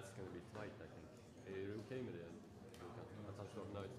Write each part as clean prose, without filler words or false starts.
that's going to be tight, I think. Är du okej med det? Att han står nöjd?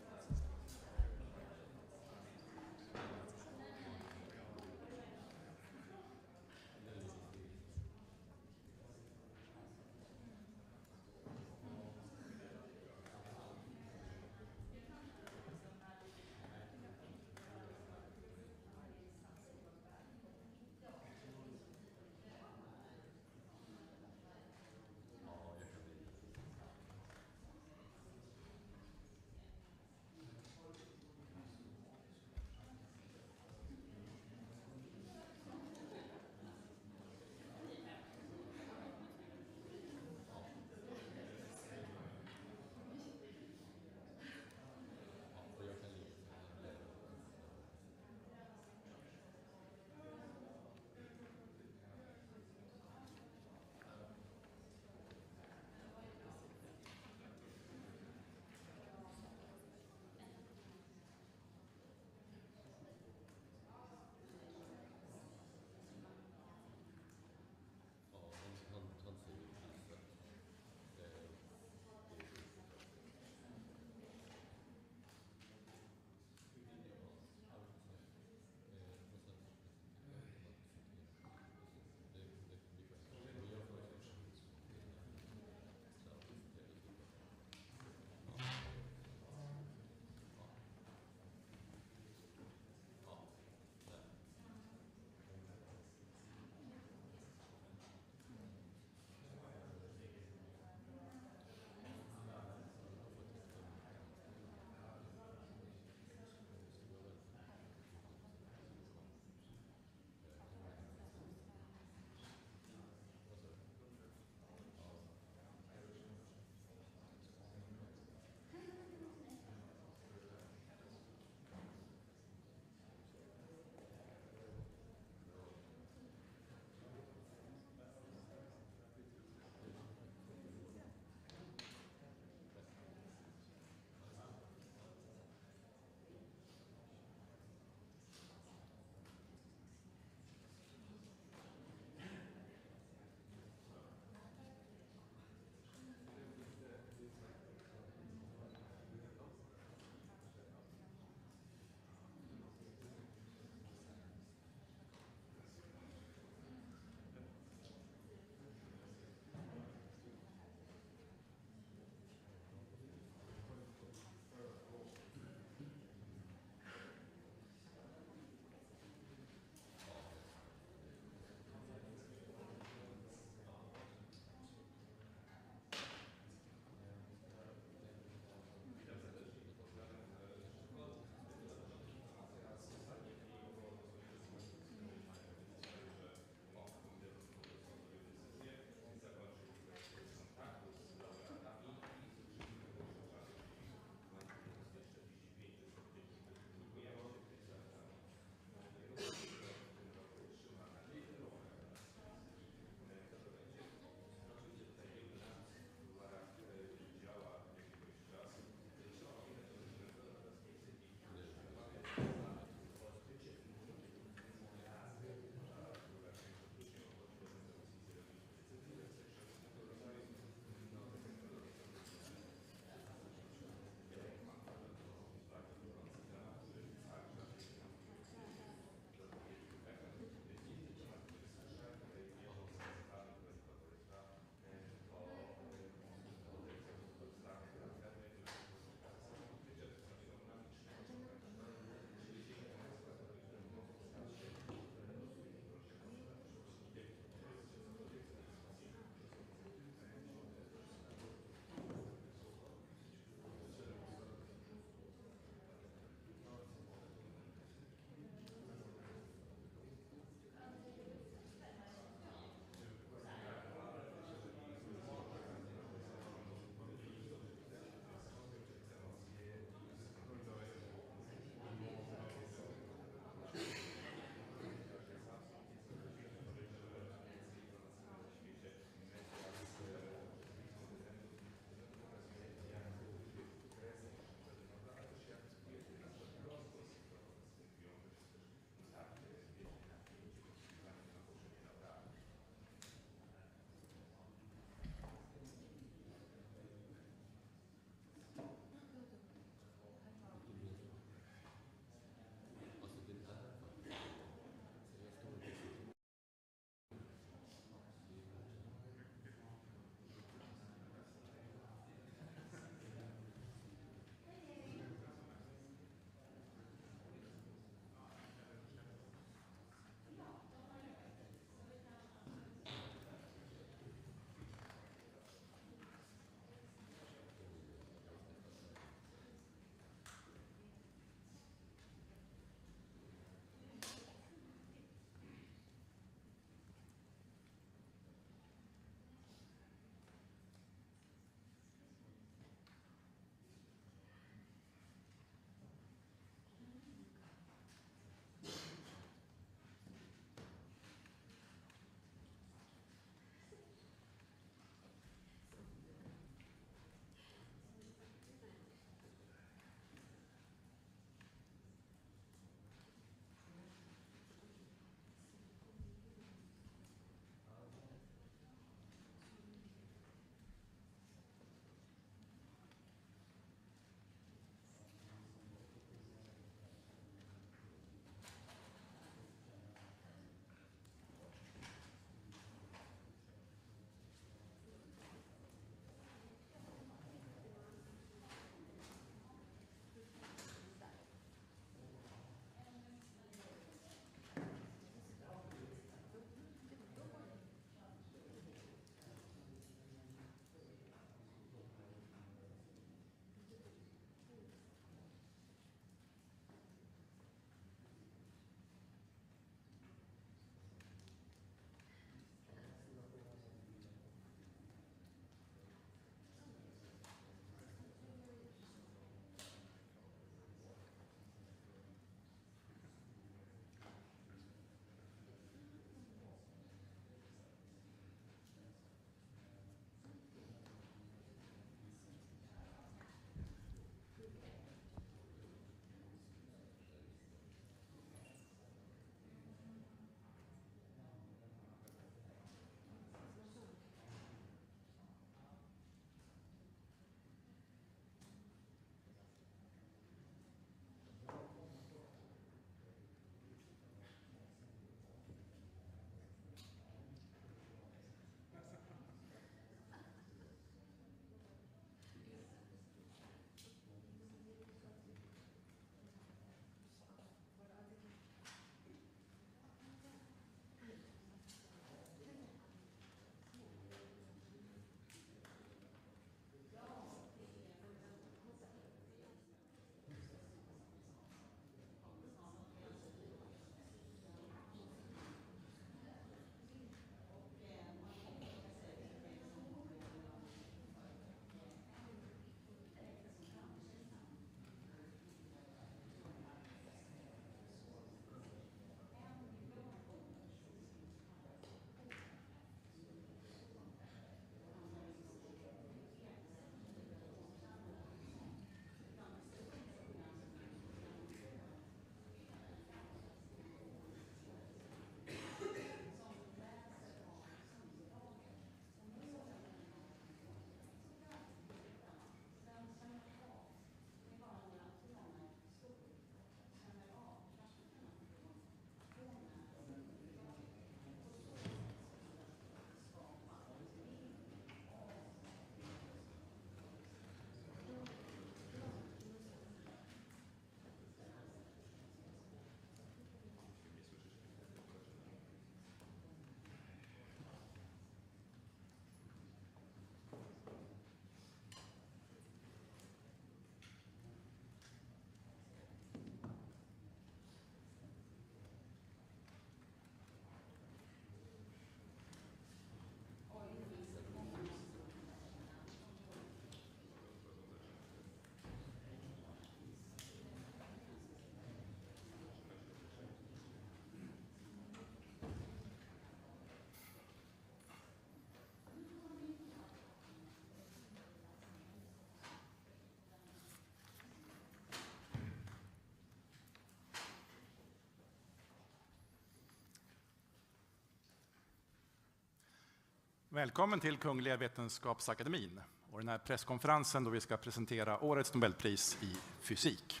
Välkommen till Kungliga Vetenskapsakademin och den här presskonferensen då vi ska presentera årets Nobelpris i fysik.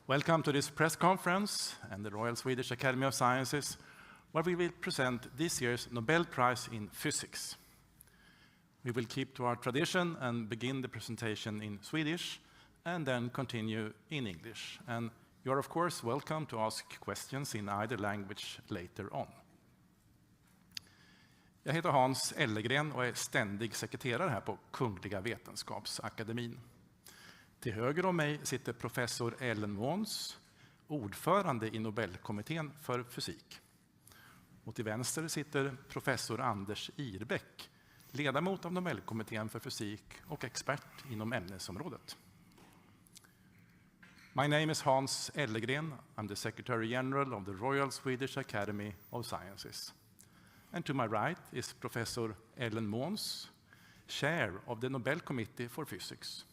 Welcome to this press conference and the Royal Swedish Academy of Sciences where we will present this year's Nobel Prize in Physics. We will keep to our tradition and begin the presentation in Swedish and then continue in English. And you're of course welcome to ask questions in either language later on. Jag heter Hans Ellegren och är ständig sekreterare här på Kungliga Vetenskapsakademin. Till höger om mig sitter professor Ellen Måns, ordförande i Nobelkommittén för fysik. Och till vänster sitter professor Anders Irbäck, ledamot av Nobelkommittén för fysik och expert inom ämnesområdet. My name is Hans Ellegren. I'm the Secretary General of the Royal Swedish Academy of Sciences. And to my right is Professor Ellen Måns, Chair of the Nobel Committee for Physics.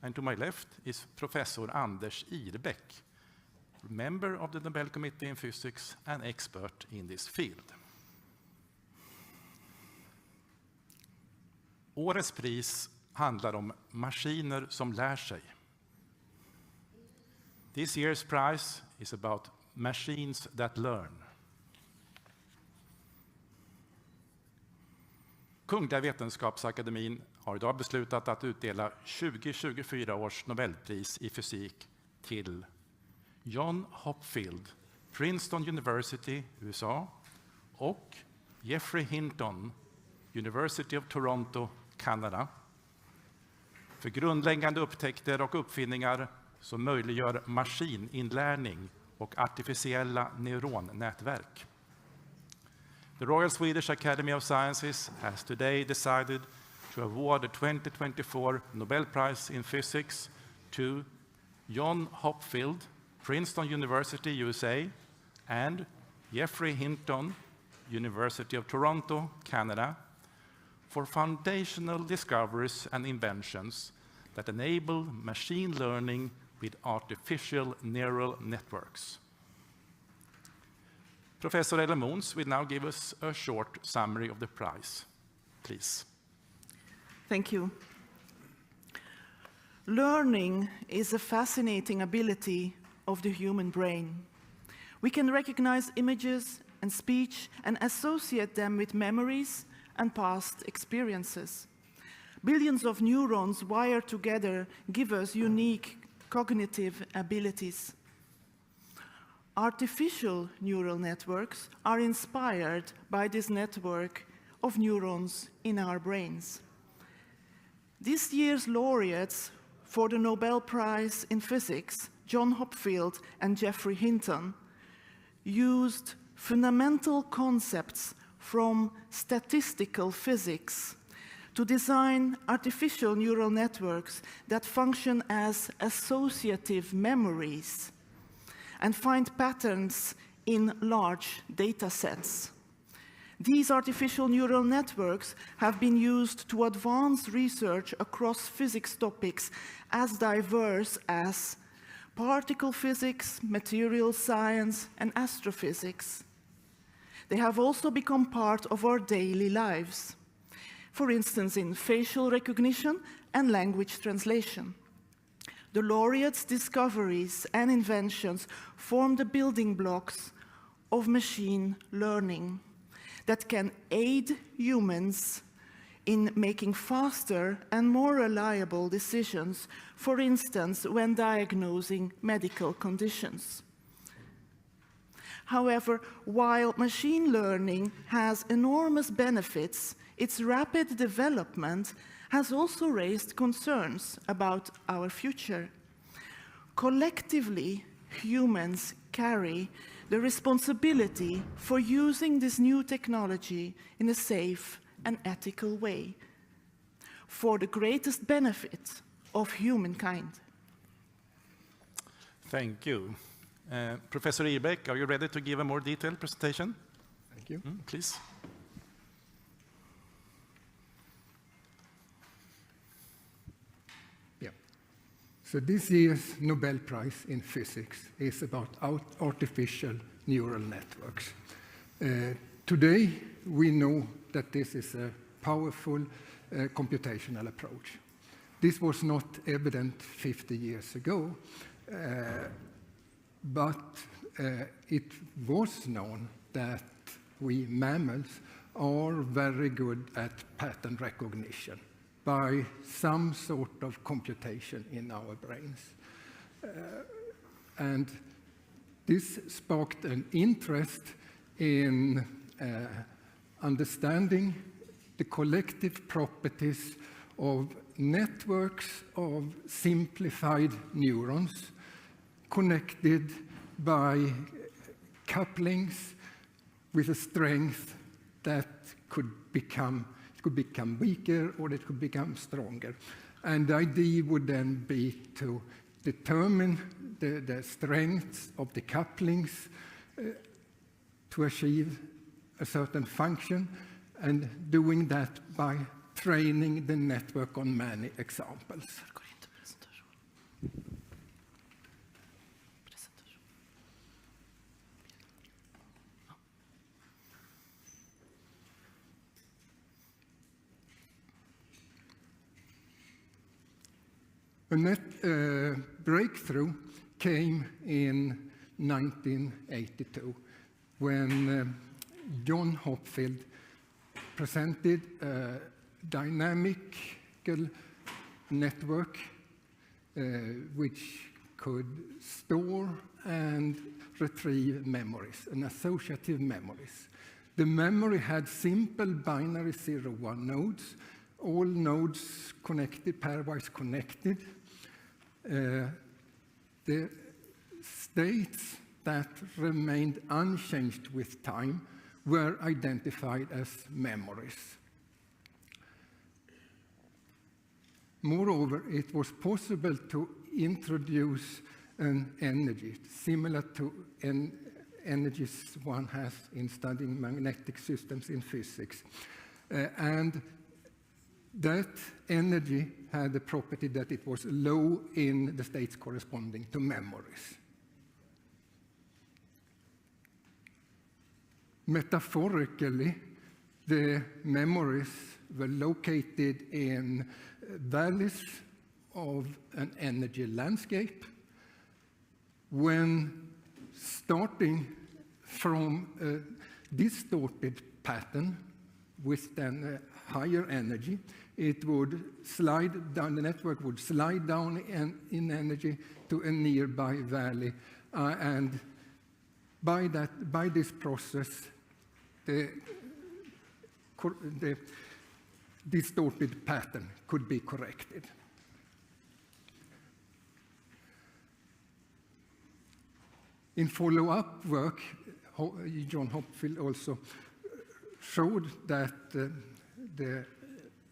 And to my left is Professor Anders Irbäck, member of the Nobel Committee in Physics and expert in this field. Årets pris handlar om maskiner som lär sig. This year's prize is about machines that learn. Kungliga Vetenskapsakademin har idag beslutat att utdela 2024 års Nobelpris i fysik till John Hopfield, Princeton University, USA, och Geoffrey Hinton, University of Toronto, Kanada, för grundläggande upptäckter och uppfinningar som möjliggör maskininlärning och artificiella neuronnätverk. The Royal Swedish Academy of Sciences has today decided to award the 2024 Nobel Prize in Physics to John Hopfield, Princeton University, USA, and Geoffrey Hinton, University of Toronto, Canada, for foundational discoveries and inventions that enable machine learning with artificial neural networks. Professor Ellen Måns will now give us a short summary of the prize. Please. Thank you. Learning is a fascinating ability of the human brain. We can recognize images and speech and associate them with memories and past experiences. Billions of neurons wired together give us unique cognitive abilities. Artificial neural networks are inspired by this network of neurons in our brains. This year's laureates for the Nobel Prize in Physics, John Hopfield and Geoffrey Hinton, used fundamental concepts from statistical physics to design artificial neural networks that function as associative memories and find patterns in large data sets. These artificial neural networks have been used to advance research across physics topics as diverse as particle physics, material science, and astrophysics. They have also become part of our daily lives, for instance, in facial recognition and language translation. The laureates' discoveries and inventions form the building blocks of machine learning that can aid humans in making faster and more reliable decisions, for instance, when diagnosing medical conditions. However, while machine learning has enormous benefits, its rapid development has also raised concerns about our future. Collectively, humans carry the responsibility for using this new technology in a safe and ethical way for the greatest benefit of humankind. Thank you. Professor Irbäck, are you ready to give a more detailed presentation? Thank you. Please. So this year's Nobel Prize in Physics is about artificial neural networks. Today, we know that this is a powerful computational approach. This was not evident 50 years ago, but it was known that we mammals are very good at pattern recognition by some sort of computation in our brains. And this sparked an interest in understanding the collective properties of networks of simplified neurons connected by couplings with a strength that could become weaker or it could become stronger. And the idea would then be to determine the strengths of the couplings to achieve a certain function, and doing that by training the network on many examples. A breakthrough came in 1982 when John Hopfield presented a dynamical network which could store and retrieve memories, and associative memories. The memory had simple binary 0-1 nodes, all nodes connected, pairwise connected. The states that remained unchanged with time were identified as memories. Moreover, it was possible to introduce an energy similar to energies one has in studying magnetic systems in physics. And that energy had the property that it was low in the states corresponding to memories. Metaphorically, the memories were located in valleys of an energy landscape. When starting from a distorted pattern with then a higher energy, it would slide down, the network would slide down in energy to a nearby valley. And by this process, the distorted pattern could be corrected. In follow-up work, John Hopfield also showed that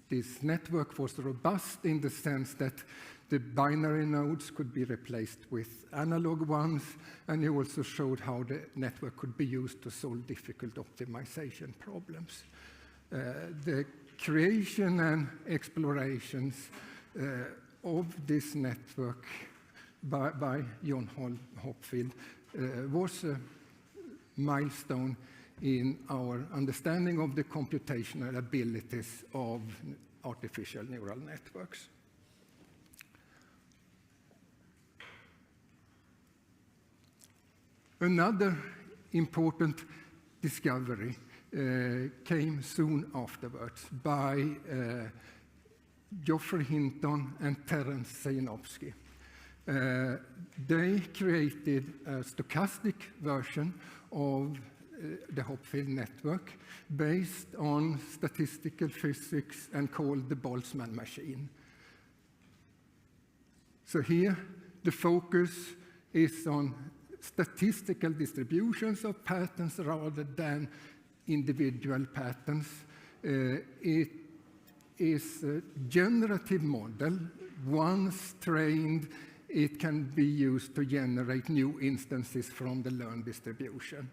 this network was robust in the sense that the binary nodes could be replaced with analog ones, and he also showed how the network could be used to solve difficult optimization problems. The creation and explorations of this network by John Hopfield was a milestone in our understanding of the computational abilities of artificial neural networks. Another important discovery came soon afterwards by Geoffrey Hinton and Terence Zajanowski. They created a stochastic version of the Hopfield network based on statistical physics and called the Boltzmann machine. So here the focus is on statistical distributions of patterns rather than individual patterns. It is a generative model. Once trained, it can be used to generate new instances from the learned distribution.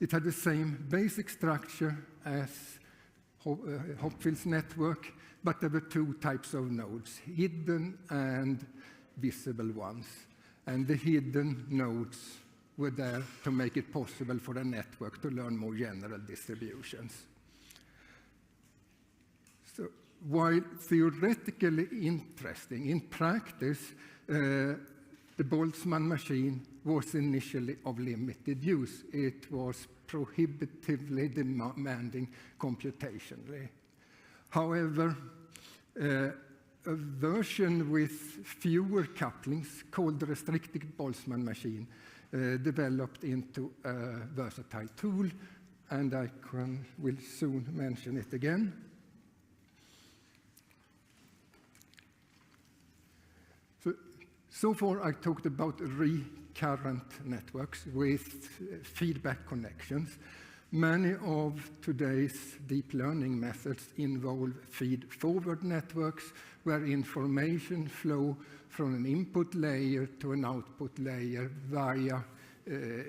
It had the same basic structure as Hopfield's network, but there were two types of nodes, hidden and visible ones. And the hidden nodes were there to make it possible for the network to learn more general distributions. So while theoretically interesting, in practice, the Boltzmann machine was initially of limited use. It was prohibitively demanding computationally. However, a version with fewer couplings called the restricted Boltzmann machine developed into a versatile tool, and I will soon mention it again. So far, I talked about recurrent networks with feedback connections. Many of today's deep learning methods involve feed-forward networks, where information flow from an input layer to an output layer via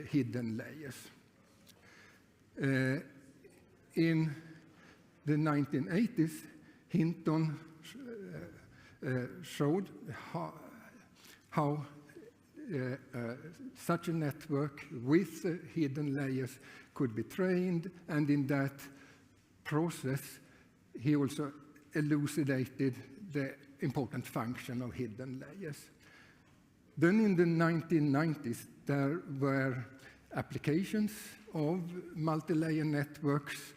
hidden layers. In the 1980s, Hinton showed how such a network with hidden layers could be trained, and in that process, he also elucidated the important function of hidden layers. Then in the 1990s, there were applications of multi-layer networks,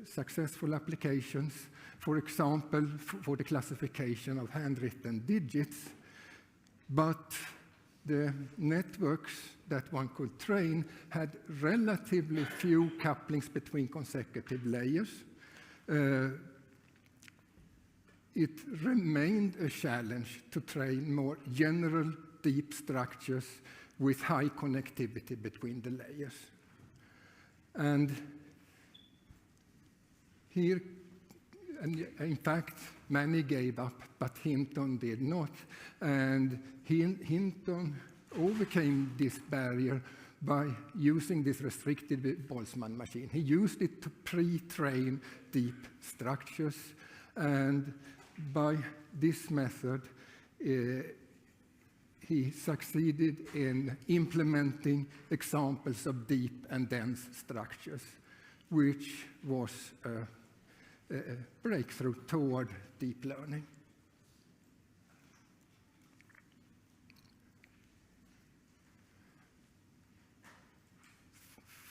successful applications, for example, for the classification of handwritten digits. But the networks that one could train had relatively few couplings between consecutive layers. It remained a challenge to train more general deep structures with high connectivity between the layers. And here, and in fact, many gave up, but Hinton did not. And Hinton overcame this barrier by using this restricted Boltzmann machine. He used it to pre-train deep structures, and by this method, he succeeded in implementing examples of deep and dense structures, which was a breakthrough toward deep learning.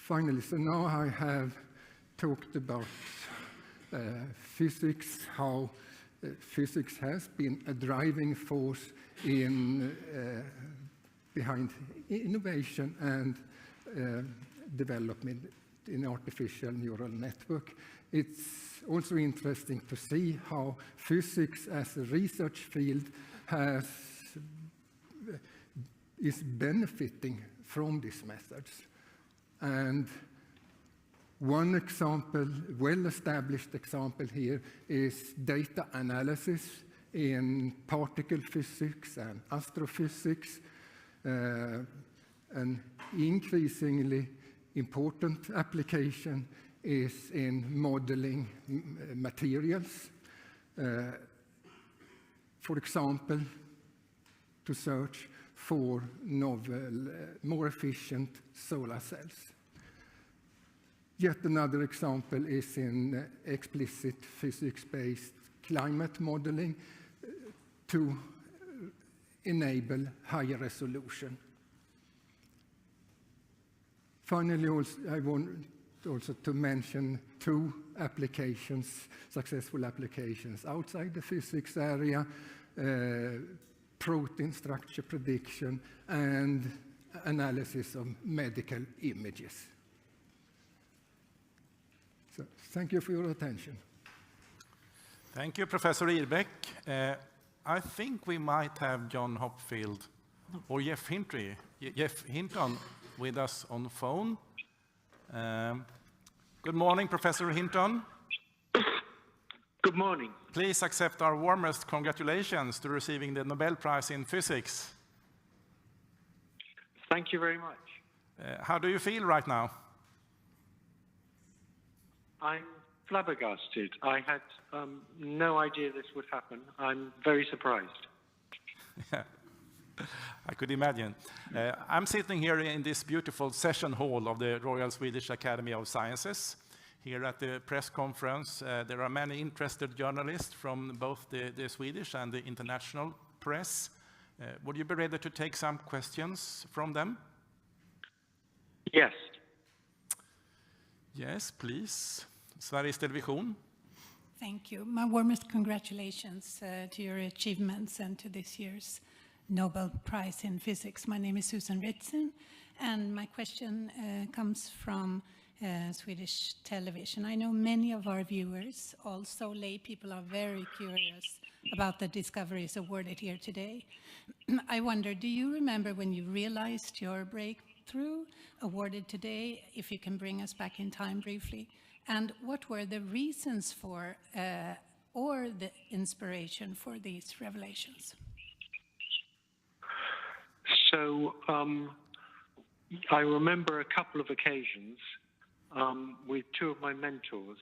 Finally, so now I have talked about physics, how physics has been a driving force in behind innovation and development in artificial neural network. It's also interesting to see how physics as a research field is benefiting from these methods. And one example, well-established example here, is data analysis in particle physics and astrophysics. An increasingly important application is in modeling materials. For example, to search for novel, more efficient solar cells. Yet another example is in explicit physics-based climate modeling to enable higher resolution. Finally, I want also to mention two applications, successful applications outside the physics area, protein structure prediction and analysis of medical images. So, thank you for your attention. Thank you, Professor Irbeck. I think we might have John Hopfield or Jeff Hinton with us on the phone. Good morning, Professor Hinton. Good morning. Please accept our warmest congratulations to receiving the Nobel Prize in Physics. Thank you very much. How do you feel right now? I'm flabbergasted. I had no idea this would happen. I'm very surprised. I could imagine. I'm sitting here in this beautiful session hall of the Royal Swedish Academy of Sciences. Here at the press conference, there are many interested journalists from both the Swedish and the international press. Would you be ready to take some questions from them? Yes. Yes, please. Sveriges Television. Thank you. My warmest congratulations to your achievements and to this year's Nobel Prize in Physics. My name is Susan Ritzen, and my question comes from Swedish television. I know many of our viewers, also lay people, are very curious about the discoveries awarded here today. I wonder, do you remember when you realized your breakthrough awarded today, if you can bring us back in time briefly? And what were the reasons for or the inspiration for these revelations? So I remember a couple of occasions with two of my mentors.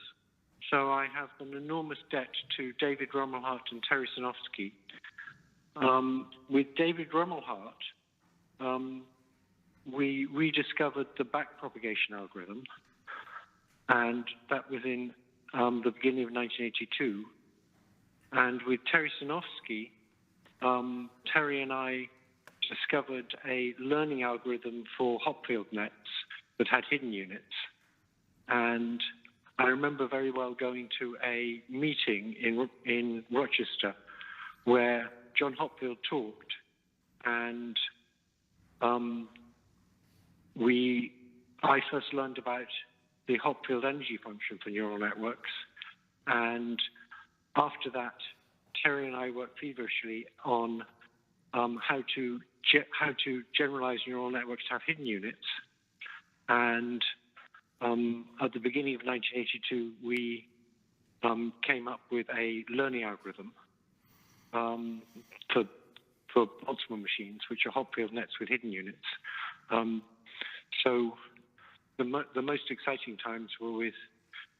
So I have an enormous debt to David Rumelhart and Terry Sinofsky. With David Rumelhart, we rediscovered the backpropagation algorithm, and that was in the beginning of 1982. And with Terry Sinofsky, Terry and I discovered a learning algorithm for Hopfield nets that had hidden units. And I remember very well going to a meeting in Rochester where John Hopfield talked, and I first learned about the Hopfield energy function for neural networks, and after that, Terry and I worked feverishly on how to generalize neural networks to have hidden units. And at the beginning of 1982, we came up with a learning algorithm for Boltzmann machines, which are Hopfield nets with hidden units. So the most exciting times were with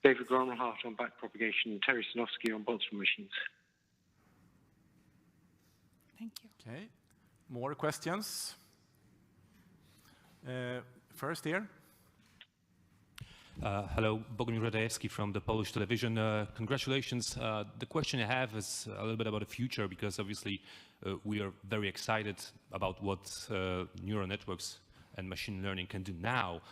David Rumelhart on backpropagation and Terry Sinofsky on Boltzmann machines. Thank you. Okay, more questions? First here. Hello, Bogdan Radejewski from the Polish television. Congratulations. The question I have is a little bit about the future, because obviously we are very excited about what neural networks and machine learning can do now.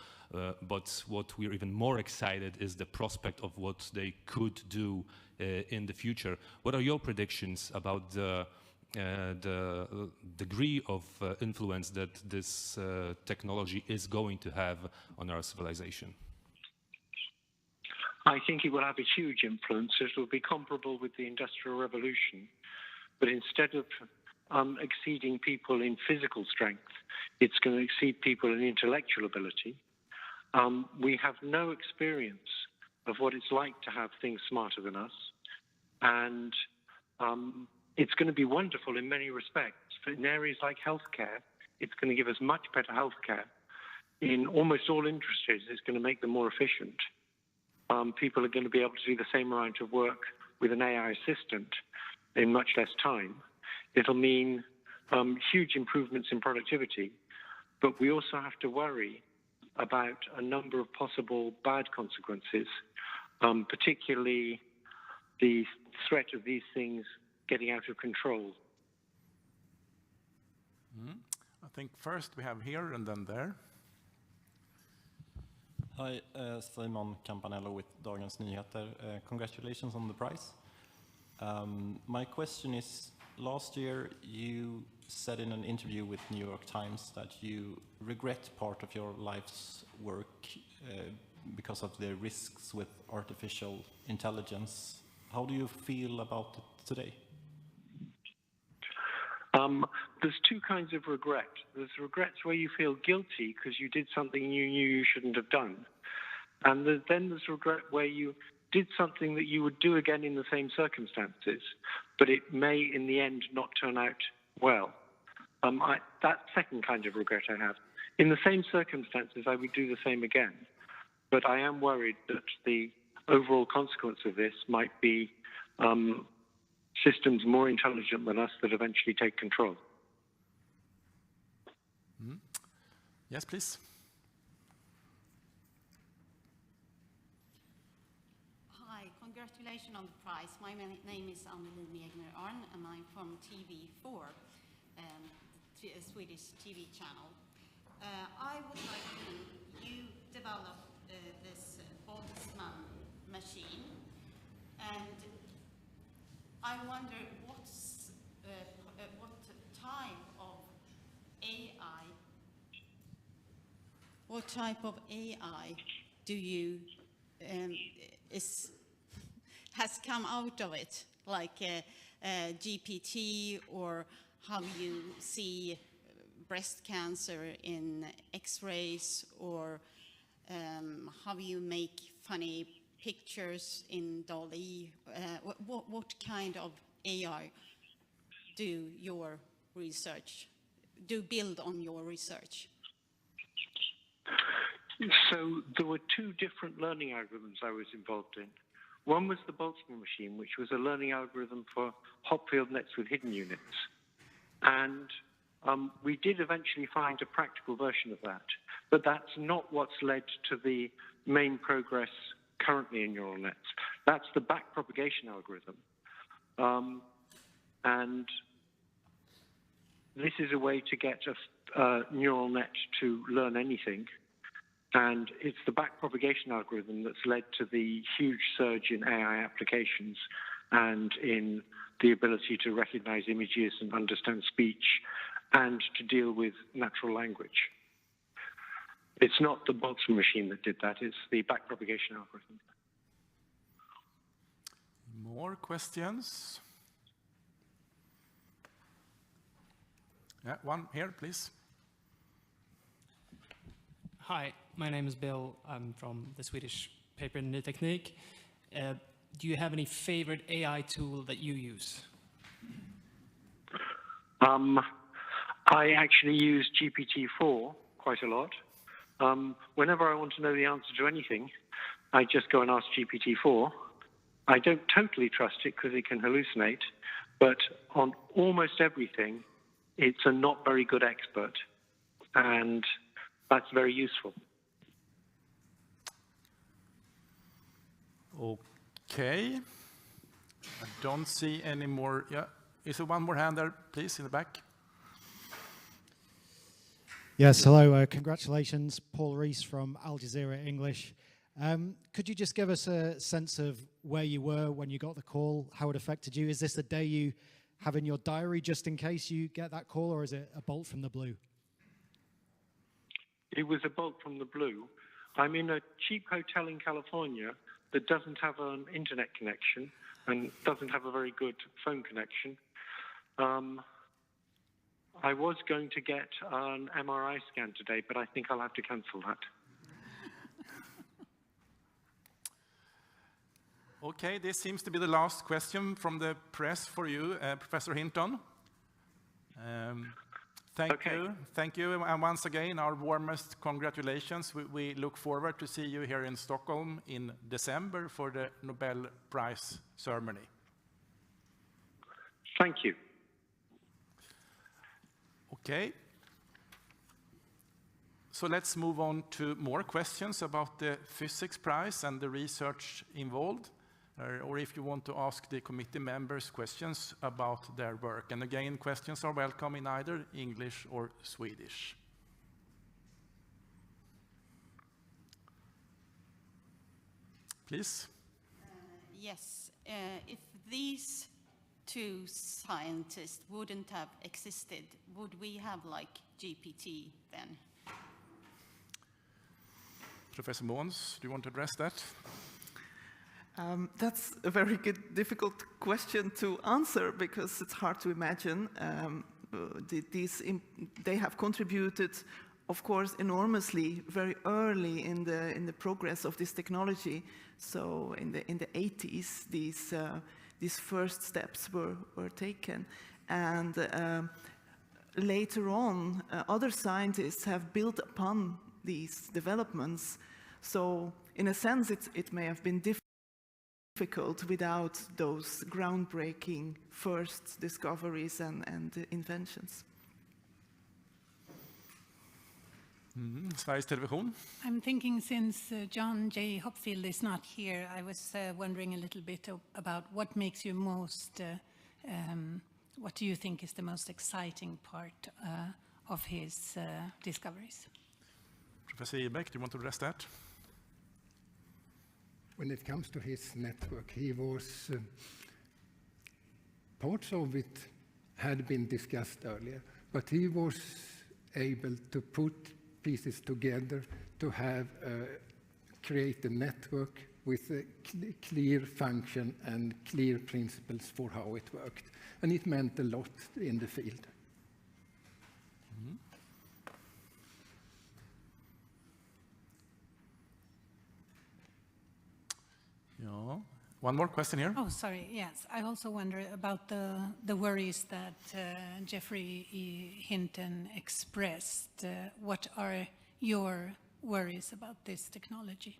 But what we're even more excited is the prospect of what they could do in the future. What are your predictions about the degree of influence that this technology is going to have on our civilization? I think it will have a huge influence. It will be comparable with the Industrial Revolution, but instead of exceeding people in physical strength, it's going to exceed people in intellectual ability. We have no experience of what it's like to have things smarter than us, and it's going to be wonderful in many respects. In areas like healthcare, it's going to give us much better healthcare. In almost all industries, it's going to make them more efficient. People are going to be able to do the same amount of work with an AI assistant in much less time. It'll mean huge improvements in productivity, but we also have to worry about a number of possible bad consequences, particularly the threat of these things getting out of control. I think first we have here and then there. Hi, Simon Campanello with Dagens Nyheter. Congratulations on the prize. My question is, last year you said in an interview with New York Times that you regret part of your life's work because of the risks with artificial intelligence. How do you feel about it today? There's two kinds of regret. There's regrets where you feel guilty because you did something you knew you shouldn't have done. And then there's regret where you did something that you would do again in the same circumstances, but it may in the end not turn out well. That second kind of regret I have. In the same circumstances, I would do the same again. But I am worried that the overall consequence of this might be systems more intelligent than us that eventually take control. Yes, please. Hi, congratulations on the prize. My name is Anneli Arn, and I'm from TV4, a Swedish TV channel. I would like to, you developed this Boltzmann machine, and I wonder what type of AI do you has come out of it, like GPT, or how you see breast cancer in X-rays, or how you make funny pictures in DALL-E. What kind of AI do your research build on your research? So there were two different learning algorithms I was involved in. One was the Boltzmann machine, which was a learning algorithm for Hopfield nets with hidden units. And we did eventually find a practical version of that. But that's not what's led to the main progress currently in neural nets. That's the backpropagation algorithm. And this is a way to get a neural net to learn anything. And it's the backpropagation algorithm that's led to the huge surge in AI applications and in the ability to recognize images and understand speech and to deal with natural language. It's not the Boltzmann machine that did that, it's the backpropagation algorithm. More questions? Yeah, one here, please. Hi, my name is Bill. I'm from the Swedish paper Ny Teknik. Do you have any favorite AI tool that you use? I actually use GPT-4 quite a lot. Whenever I want to know the answer to anything, I just go and ask GPT-4. I don't totally trust it because it can hallucinate, but on almost everything, it's a not very good expert. And that's very useful. Okay. I don't see any more. Yeah. Is there one more hand there, please, in the back? Yes, hello. Congratulations. Paul Rees from Al Jazeera English. Could you just give us a sense of where you were when you got the call, how it affected you? Is this a day you have in your diary just in case you get that call, or is it a bolt from the blue? It was a bolt from the blue. I'm in a cheap hotel in California that doesn't have an internet connection and doesn't have a very good phone connection. I was going to get an MRI scan today, but I think I'll have to cancel that. Okay, this seems to be the last question from the press for you, Professor Hinton. Thank you, and once again, our warmest congratulations. We look forward to see you here in Stockholm in December for the Nobel Prize ceremony. Thank you. Okay. So let's move on to more questions about the physics prize and the research involved, or if you want to ask the committee members questions about their work. And again, questions are welcome in either English or Swedish. Please. Yes, if these two scientists wouldn't have existed, would we have like GPT then? Professor Måns, do you want to address that? That's a very good, difficult question to answer because it's hard to imagine. They have contributed, of course, enormously very early in the progress of this technology. So in the 80s, these first steps were taken, and later on, other scientists have built upon these developments. So in a sense, it may have been difficult without those groundbreaking first discoveries and inventions. Sveriges Television. I'm thinking since John J. Hopfield is not here, I was wondering a little bit about what makes you most, what do you think is the most exciting part of his discoveries? Professor Ibeck, do you want to address that? When it comes to his network, he was, parts of it had been discussed earlier, but he was able to put pieces together to have create a network with a clear function and clear principles for how it worked. And it meant a lot in the field. Yeah. One more question here. Oh, sorry, yes. I also wonder about the worries that Jeffrey Hinton expressed. What are your worries about this technology?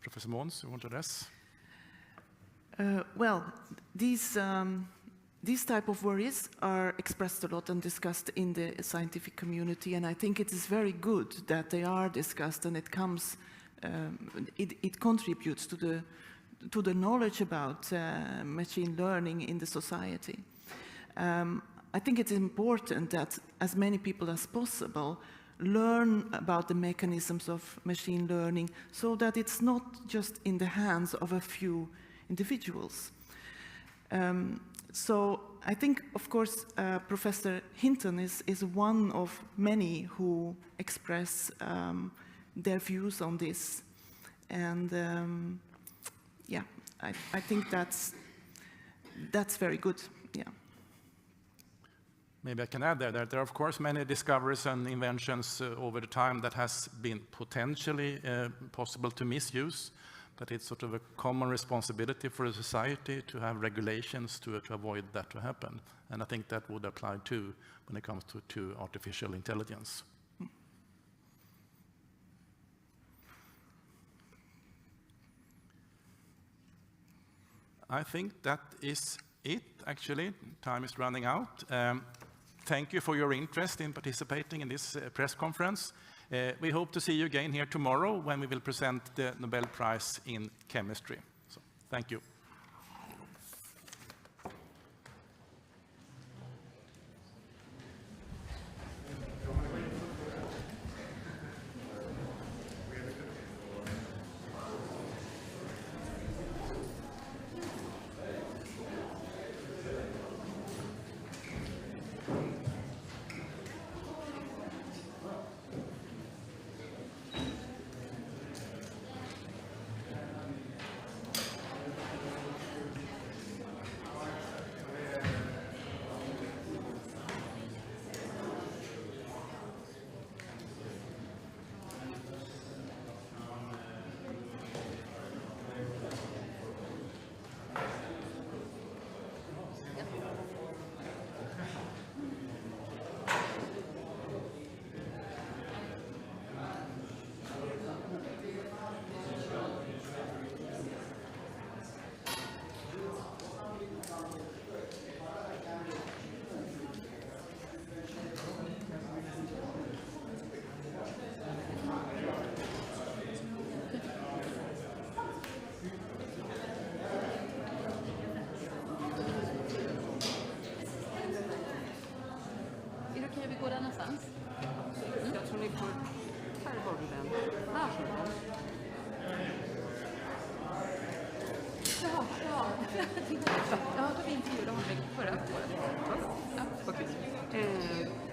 Professor Måns, you want to address? Well, these type of worries are expressed a lot and discussed in the scientific community, and I think it is very good that they are discussed, and it comes. It contributes to the knowledge about machine learning in the society. I think it's important that as many people as possible learn about the mechanisms of machine learning so that it's not just in the hands of a few individuals. So I think, of course, Professor Hinton is one of many who express their views on this, and yeah, I think that's very good. Yeah. Maybe I can add there that there are of course many discoveries and inventions over the time that has been potentially possible to misuse, but it's sort of a common responsibility for a society to have regulations to avoid that to happen, and I think that would apply too when it comes to artificial intelligence. I think that is it, actually. Time is running out. Thank you for your interest in participating in this press conference. We hope to see you again here tomorrow when we will present the Nobel Prize in Chemistry. So, thank you.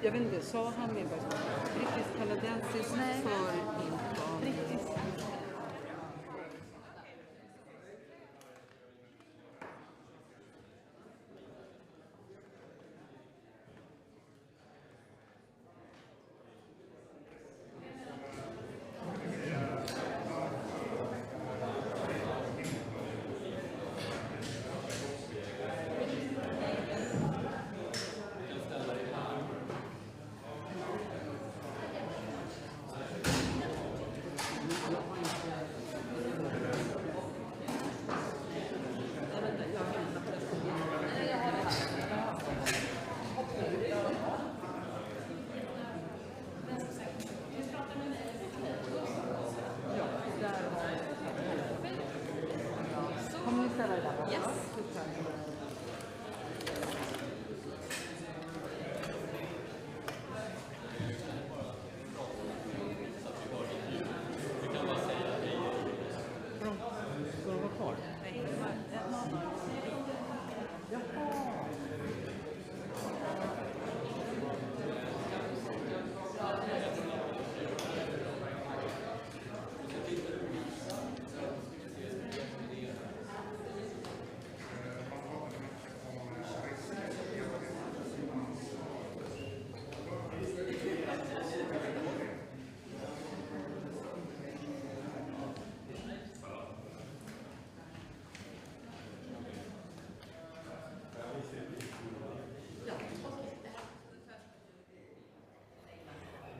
Jag vet inte, sa han med brittisk-kanadensisk för brittisk?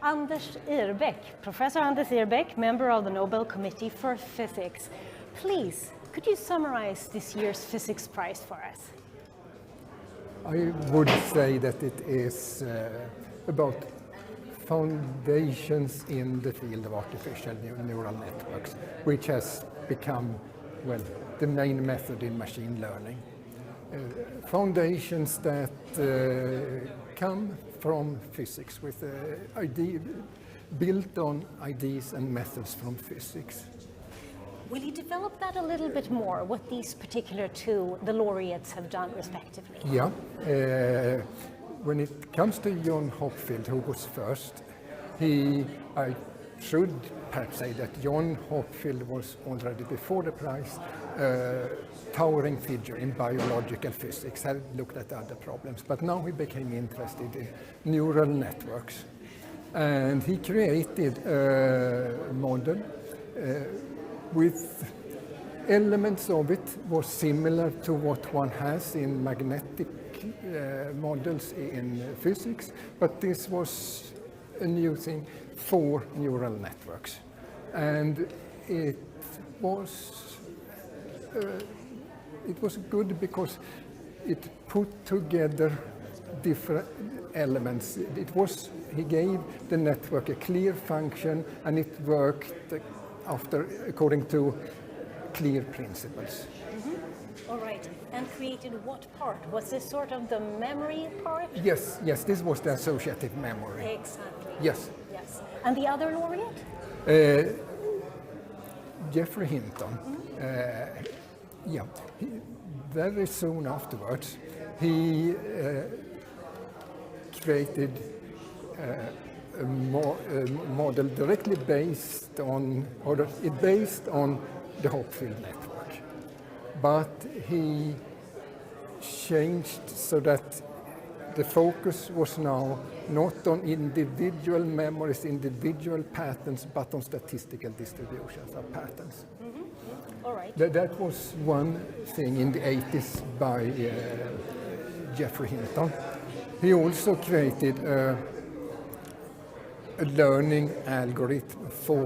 Anders Irbeck, Professor Anders Irbeck, member of the Nobel Committee for Physics. Please, could you summarize this year's physics prize for us? I would say that it is about foundations in the field of artificial neural networks, which has become, well, the main method in machine learning. Foundations that come from physics with built on ideas and methods from physics. Will you develop that a little bit more, what these particular two, the laureates, have done respectively? Yeah. When it comes to John Hopfield, who was first, I should perhaps say that John Hopfield was already before the prize towering figure in biological physics, had looked at other problems, but now he became interested in neural networks. And he created a model with elements of it was similar to what one has in magnetic models in physics, but this was a new thing for neural networks. And it was good because it put together different elements. He gave the network a clear function, and it worked according to clear principles. Mm-hmm. All right. And created what part? Was this sort of the memory part? Yes, this was the associative memory. Exactly. Yes. And the other laureate? Jeffrey Hinton. Very soon afterwards, he created a model directly based on the Hopfield network. But he changed so that the focus was now not on individual memories, individual patterns, but on statistical distributions of patterns. Mm-hmm. All right. That was one thing in the 80s by Jeffrey Hinton. He also created a learning algorithm for